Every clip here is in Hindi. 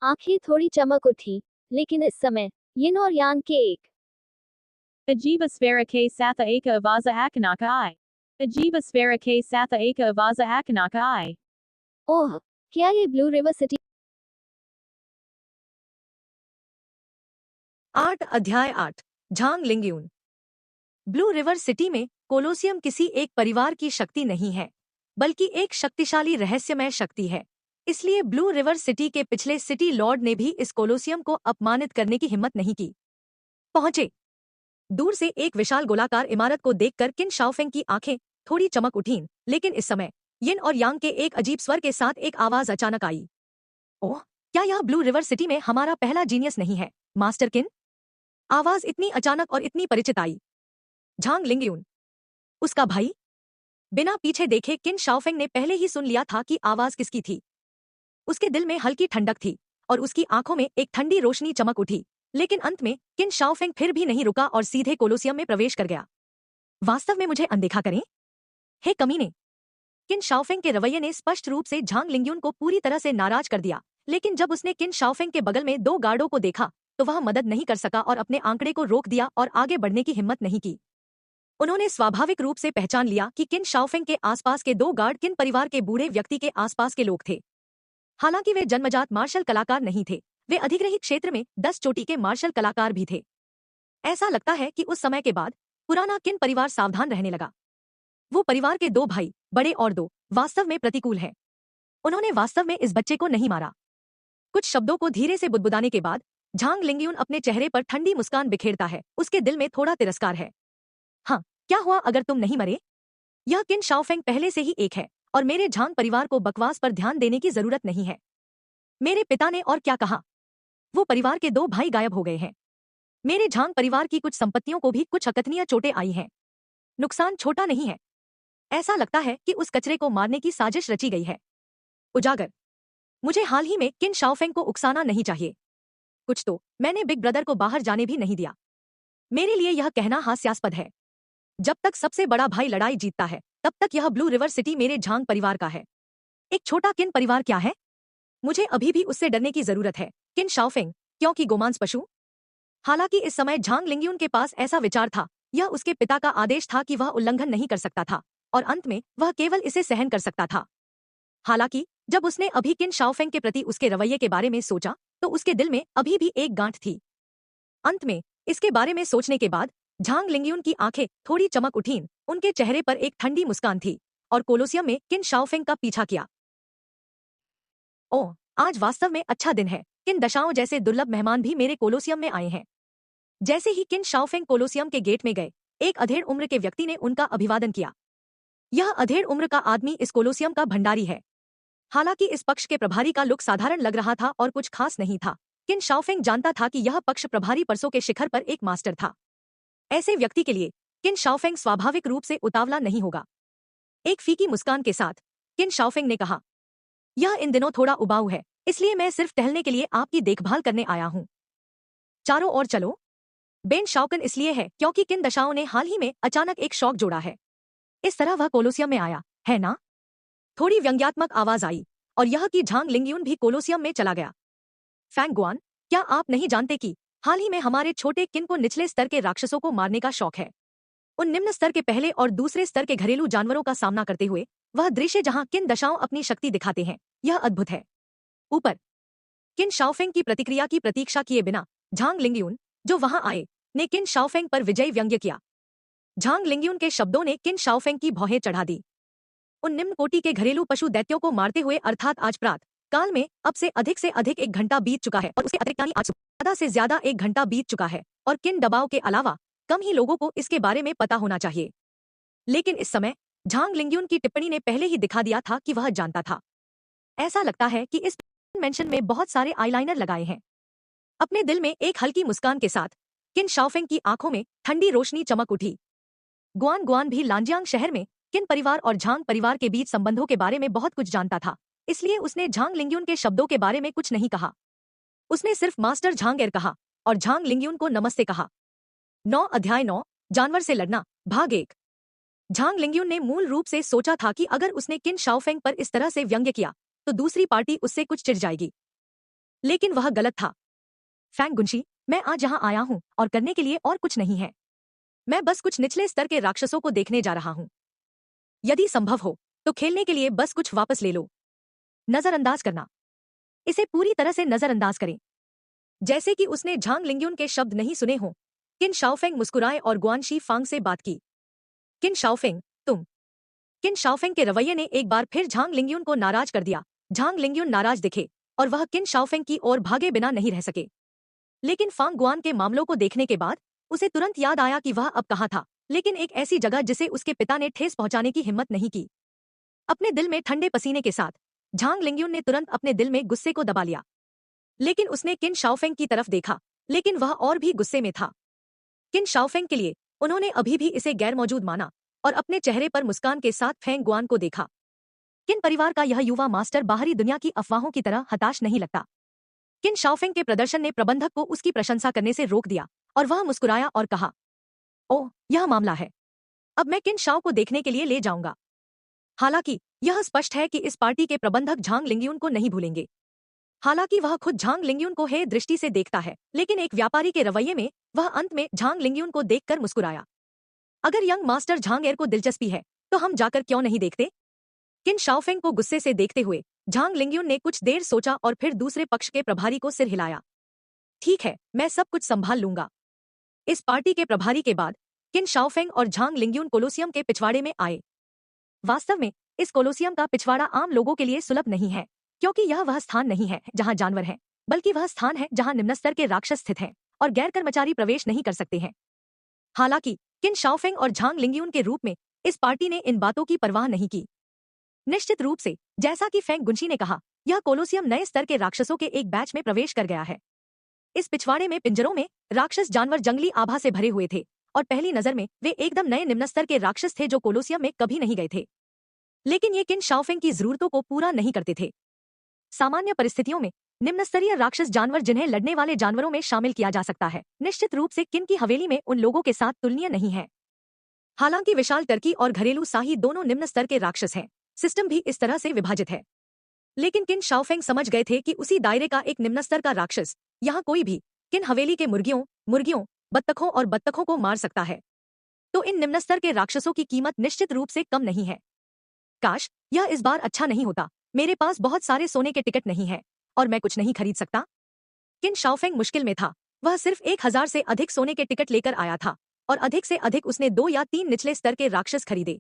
आंखें थोड़ी चमक उठी, लेकिन इस समय यिन और यांग के एक Ajivasvara ke satha eka avaza akanaka I. Ajivasvara ke satha eka avaza akanaka I. Oh, क्या ये blue river city 8 Zhang Lingyun. Blue river city में कोलोसियम किसी एक परिवार की शक्ति नहीं है, बल्कि एक शक्तिशाली रहस्यमय शक्ति है। इसलिए ब्लू रिवर सिटी के पिछले सिटी लॉर्ड ने भी इस कोलोसियम को अपमानित करने की हिम्मत नहीं की। पहुंचे। दूर से एक विशाल गोलाकार इमारत को देखकर किन शाओफेंग की आंखें थोड़ी चमक उठीं, लेकिन इस समय यिन और यांग के एक अजीब स्वर के साथ एक आवाज अचानक आई। ओह, क्या यह ब्लू रिवर सिटी में हमारा पहला जीनियस नहीं है, मास्टर किन? आवाज इतनी अचानक और इतनी परिचित आई। झांग लिंगयून, उसका भाई? बिना पीछे देखे किन शाओफेंग ने पहले ही सुन लिया था कि आवाज किसकी थी। उसके दिल में हल्की ठंडक थी और उसकी आंखों में एक ठंडी रोशनी चमक उठी, लेकिन अंत में किन शाओफेंग फिर भी नहीं रुका और सीधे कोलोसियम में प्रवेश कर गया। वास्तव में मुझे अनदेखा करें? हे कमीने! किन शाओफेंग के रवैये ने स्पष्ट रूप से झांग लिंगयून को पूरी तरह से नाराज कर दिया, लेकिन जब उसने किन शाओफेंग के बगल में 2 गार्डों को देखा तो वह मदद नहीं कर सका और अपने आंकड़े को रोक दिया और आगे बढ़ने की हिम्मत नहीं की। उन्होंने स्वाभाविक रूप से पहचान लिया कि किन शाओफेंग के आसपास के 2 गार्ड किन परिवार के बूढ़े व्यक्ति के आसपास के लोग थे। हालांकि वे जन्मजात मार्शल कलाकार नहीं थे, वे अधिग्रहित क्षेत्र में 10 चोटी के मार्शल कलाकार भी थे। ऐसा लगता है कि उस समय के बाद पुराना किन परिवार सावधान रहने लगा। वो परिवार के 2 भाई, बड़े और 2, वास्तव में प्रतिकूल हैं। उन्होंने वास्तव में इस बच्चे को नहीं मारा। कुछ शब्दों को धीरे से बुदबुदाने के बाद झांग लिंगयून अपने चेहरे पर ठंडी मुस्कान बिखेरता है। उसके दिल में थोड़ा तिरस्कार है। हाँ, क्या हुआ अगर तुम नहीं मरे? यह किन शाओफेंग पहले से ही एक है और मेरे झांग परिवार को बकवास पर ध्यान देने की जरूरत नहीं है। मेरे पिता ने और क्या कहा? वो परिवार के 2 भाई गायब हो गए हैं। मेरे झांग परिवार की कुछ संपत्तियों को भी कुछ अकथनीय चोटें आई हैं। नुकसान छोटा नहीं है। ऐसा लगता है कि उस कचरे को मारने की साजिश रची गई है। उजागर, मुझे हाल ही में किन शाओफेंग को उकसाना नहीं चाहिए। कुछ तो मैंने बिग ब्रदर को बाहर जाने भी नहीं दिया। मेरे लिए यह कहना हास्यास्पद है। जब तक सबसे बड़ा भाई लड़ाई जीतता है, तब तक यह ब्लू रिवर सिटी मेरे झांग परिवार का है। एक छोटा किन परिवार क्या है? मुझे अभी भी उससे डरने की जरूरत है, किन शाओफेंग, क्योंकि गोमांस पशु। हालांकि इस समय झांग लिंगयून के पास ऐसा विचार था, यह उसके पिता का आदेश था कि वह उल्लंघन नहीं कर सकता था और अंत में वह केवल इसे सहन कर सकता था। हालांकि जब उसने अभी किन शाओफेंग के प्रति उसके रवैये के बारे में सोचा, तो उसके दिल में अभी भी एक गांठ थी। अंत में इसके बारे में सोचने के बाद झांग लिंगयून की आंखें थोड़ी चमक उठीं, उनके चेहरे पर एक ठंडी मुस्कान थी और कोलोसियम में किन शाओफेंग का पीछा किया। ओह, आज वास्तव में अच्छा दिन है। किन दशाओं जैसे दुर्लभ मेहमान भी मेरे कोलोसियम में आए हैं। जैसे ही किन शाओफेंग कोलोसियम के गेट में गए, एक अधेड़ उम्र के व्यक्ति ने उनका अभिवादन किया। यह अधेड़ उम्र का आदमी इस कोलोसियम का भंडारी है। हालांकि इस पक्ष के प्रभारी का लुक साधारण लग रहा था और कुछ खास नहीं था, किन शाओफेंग जानता था कि यह पक्ष प्रभारी परसों के शिखर पर एक मास्टर था। ऐसे व्यक्ति के लिए किन शाओफेंग स्वाभाविक रूप से उतावला नहीं होगा। एक फीकी मुस्कान के साथ किन शाओफेंग ने कहा, यह इन दिनों थोड़ा उबाऊ है, इसलिए मैं सिर्फ टहलने के लिए आपकी देखभाल करने आया हूं। चारों ओर चलो। बेन शाओकन इसलिए है क्योंकि किन दशाओं ने हाल ही में अचानक एक शौक जोड़ा है। इस तरह वह कोलोसियम में आया है ना? थोड़ी व्यंग्यात्मक आवाज आई और यह कि झांग लिंगयून भी कोलोसियम में चला गया। फैंग गुआन, क्या आप नहीं जानते कि हाल ही में हमारे छोटे किन को निचले स्तर के राक्षसों को मारने का शौक है? उन निम्न स्तर के पहले और दूसरे स्तर के घरेलू जानवरों का सामना करते हुए वह दृश्य जहां किन दशाओं अपनी शक्ति दिखाते हैं, यह अद्भुत है। ऊपर किन शाओफेंग की प्रतिक्रिया की प्रतीक्षा किए बिना झांग लिंगयून, जो वहां आए, ने किन शाओफेंग पर विजयी व्यंग्य किया। झांग लिंगयून के शब्दों ने किन शाओफेंग की भौहें चढ़ा दी। उन निम्न कोटि के घरेलू पशु दैत्यों को मारते हुए अर्थात आज प्रात काल में अब से अधिक 1 घंटा बीत चुका है और उसके अतिरिक्त यानी आज ज्यादा से ज्यादा 1 घंटा बीत चुका है और किन दबाव के अलावा कम ही लोगों को इसके बारे में पता होना चाहिए। लेकिन इस समय झांग लिंगयून की टिप्पणी ने पहले ही दिखा दिया था कि वह जानता था। ऐसा लगता है कि इस मेंशन में बहुत सारे आईलाइनर लगाए हैं। अपने दिल में एक हल्की मुस्कान के साथ किन शाओफेंग की आंखों में ठंडी रोशनी चमक उठी। गुआन गुआन भी लांजियांग शहर में किन परिवार और झांग परिवार के बीच संबंधों के बारे में बहुत कुछ जानता था, इसलिए उसने झांग लिंगयून के शब्दों के बारे में कुछ नहीं कहा। उसने सिर्फ मास्टर झांग एर कहा और झांग लिंगयून को नमस्ते कहा। 9 जानवर से लड़ना, भाग 1। झांग लिंगयून ने मूल रूप से सोचा था कि अगर उसने किन शाओफेंग पर इस तरह से व्यंग्य किया तो दूसरी पार्टी उससे कुछ चिढ़ जाएगी। लेकिन वह गलत था। फैंग गुंशी, मैं आज यहाँ आया हूँ और करने के लिए और कुछ नहीं है। मैं बस कुछ निचले स्तर के राक्षसों को देखने जा रहा हूँ। यदि संभव हो तो खेलने के लिए बस कुछ वापस ले लो। नजरअंदाज करना, इसे पूरी तरह से नजरअंदाज करें। जैसे कि उसने झांग लिंग्यून के शब्द नहीं सुने हों, किन शाओफेंग मुस्कुराए और गुआनशी फांग से बात की। किन शाओफेंग, तुम। किन शाओफेंग के रवैये ने एक बार फिर झांग लिंग्यून को नाराज कर दिया। झांग लिंग्यून नाराज दिखे और वह किन शाओफेंग की ओर भागे बिना नहीं रह सके। लेकिन फांग गुआन के मामलों को देखने के बाद उसे तुरंत याद आया कि वह अब कहाँ था, लेकिन एक ऐसी जगह जिसे उसके पिता ने ठेस पहुंचाने की हिम्मत नहीं की। अपने दिल में ठंडे पसीने के साथ झांग लिंग्यून ने तुरंत अपने दिल में गुस्से को दबा लिया। लेकिन उसने किन शाओफेंग की तरफ देखा, लेकिन वह और भी गुस्से में था। किन शाओफेंग के लिए उन्होंने अभी भी इसे गैर मौजूद माना और अपने चेहरे पर मुस्कान के साथ फेंग गुआन को देखा। किन परिवार का यह युवा मास्टर बाहरी दुनिया की अफवाहों की तरह हताश नहीं लगता। किन शाओफेंग के प्रदर्शन ने प्रबंधक को उसकी प्रशंसा करने से रोक दिया और वह मुस्कुराया और कहा, ओह, यह मामला है। अब मैं किन शाओ को देखने के लिए ले जाऊंगा। हालांकि यह स्पष्ट है कि इस पार्टी के प्रबंधक झांग लिंग्यून को नहीं भूलेंगे। हालांकि वह खुद झांग लिंग्यून को हे दृष्टि से देखता है, लेकिन एक व्यापारी के रवैये में वह अंत में झांग लिंग्यून को देखकर मुस्कुराया। अगर यंग मास्टर झांग एर को दिलचस्पी है तो हम जाकर क्यों नहीं देखते। किन शाओफेंग को गुस्से से देखते हुए झांग लिंग्यून ने कुछ देर सोचा और फिर दूसरे पक्ष के प्रभारी को सिर हिलाया। ठीक है, मैं सब कुछ संभाल लूंगा। इस पार्टी के प्रभारी के बाद किन शाओफेंग और झांग लिंग्यून कोलोसियम के पिछवाड़े में आए। वास्तव में इस कोलोसियम का पिछवाड़ा आम लोगों के लिए सुलभ नहीं है, क्योंकि यह वह स्थान नहीं है जहां जानवर हैं, बल्कि वह स्थान है जहां निम्न स्तर के राक्षस स्थित हैं और गैर कर्मचारी प्रवेश नहीं कर सकते हैं। हालांकि किन शाओफेंग और झांग लिंग्यून के रूप में इस पार्टी ने इन बातों की परवाह नहीं की। निश्चित रूप से, जैसा कि फेंग गुंशी ने कहा, यह कोलोसियम नए स्तर के राक्षसों के एक बैच में प्रवेश कर गया है। इस पिछवाड़े में पिंजरों में राक्षस जानवर जंगली आभा से भरे हुए थे और पहली नजर में वे एकदम नए निम्न स्तर के राक्षस थे जो कोलोसियम में कभी नहीं गए थे। लेकिन ये किन शाओफेंग की जरूरतों को पूरा नहीं करते थे। सामान्य परिस्थितियों में निम्न स्तरीय राक्षस जानवर जिन्हें लड़ने वाले जानवरों में शामिल किया जा सकता है, निश्चित रूप से किन की हवेली में उन लोगों के साथ तुलनीय नहीं है। हालांकि विशाल टर्की और घरेलू शाही दोनों निम्न स्तर के राक्षस हैं, सिस्टम भी इस तरह से विभाजित है। लेकिन किन शाओफेंग समझ गए थे कि उसी दायरे का एक निम्न स्तर का राक्षस यहाँ कोई भी किन हवेली के मुर्गियों, बत्तखों और बत्तखों को मार सकता है। तो इन निम्न स्तर के राक्षसों की कीमत निश्चित रूप से कम नहीं है। काश यह इस बार अच्छा नहीं होता। मेरे पास बहुत सारे सोने के टिकट नहीं है और मैं कुछ नहीं खरीद सकता। किन शाओफेंग मुश्किल में था। वह सिर्फ 1000 से अधिक सोने के टिकट लेकर आया था और अधिक से अधिक उसने 2 या 3 निचले स्तर के राक्षस खरीदे।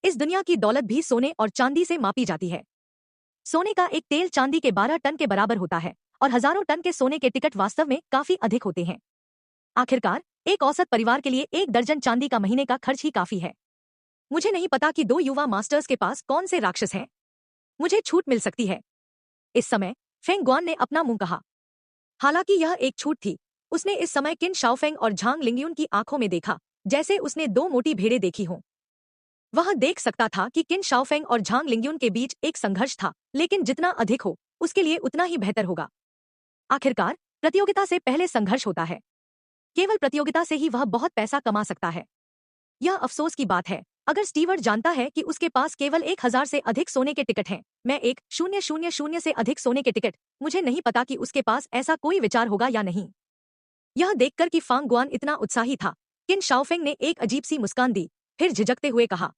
इस दुनिया की दौलत भी सोने और चांदी से मापी जाती है। सोने का एक तेल चांदी के 12 टन के बराबर होता है और हजारों टन के सोने के टिकट वास्तव में काफी अधिक होते हैं। आखिरकार एक औसत परिवार के लिए 1 दर्जन चांदी का महीने का खर्च ही काफी है। मुझे नहीं पता कि 2 युवा मास्टर्स के पास कौन से राक्षस हैं। मुझे छूट मिल सकती है। इस समय फेंग गुआन ने अपना मुंह कहा। हालांकि यह एक छूट थी। उसने इस समय किन शाओफेंग और झांग लिंग्यून की आंखों में देखा जैसे उसने 2 मोटी भेड़ें देखी हों। वह देख सकता था कि किन शाओफेंग और झांग लिंग्यून के बीच एक संघर्ष था, लेकिन जितना अधिक हो उसके लिए उतना ही बेहतर होगा। आखिरकार प्रतियोगिता से पहले संघर्ष होता है। केवल प्रतियोगिता से ही वह बहुत पैसा कमा सकता है। यह अफसोस की बात है अगर स्टीवर्ट जानता है कि उसके पास केवल 1000 से अधिक सोने के टिकट हैं। मैं 1000 से अधिक सोने के टिकट, मुझे नहीं पता कि उसके पास ऐसा कोई विचार होगा या नहीं। यह देखकर कि फांग गुआन इतना उत्साही था, किन शाओफेंग ने एक अजीब सी मुस्कान दी, फिर झिझकते हुए कहा,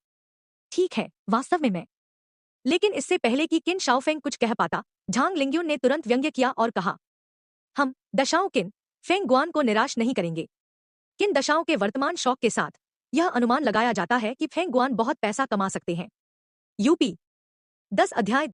ठीक है, वास्तव में मैं। लेकिन इससे पहले कि किन शाओफेंग कुछ कह पाता, झांग लिंग्यून ने तुरंत व्यंग्य किया और कहा, हम दशाओं किन फेंग गुआन को निराश नहीं करेंगे। किन दशाओं के वर्तमान शौक के साथ यह अनुमान लगाया जाता है कि फेंग गुआन बहुत पैसा कमा सकते हैं। यूपी 10 अध्याय